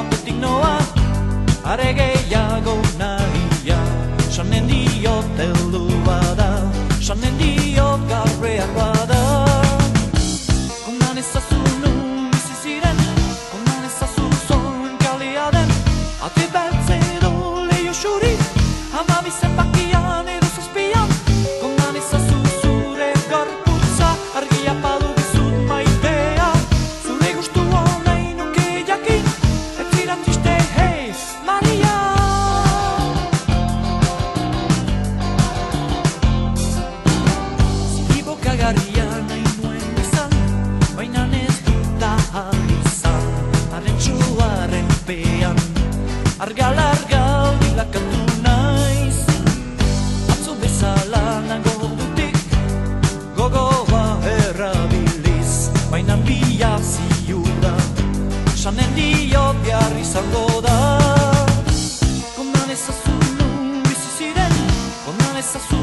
kanpotik noa, are gehiago nahia. Sanen diot heldu bada, sanen diot gaurreak bada. Kondan ezazu nun bizi ziren, kondan ezazu zoen kalea den, ate beltz edo leio xuri, hamabi zenbakian edo zazpian. Kondan ezazu zure gorputza, argia padu bizut maitea, zure gustua nahi nuke jakin, ez zira triste, hey, Maria. Ziribokagarria nahi nuen bezan, baina ez dut ahal izan, arrentxuaren pean, argal-argal bilakatu naiz. Atzo bezala nago dutik, gogoa errabiliz, baina bila ziura, sanen diot behar izango da. Kondan ezazu nun bizi ziren, kondan ezazu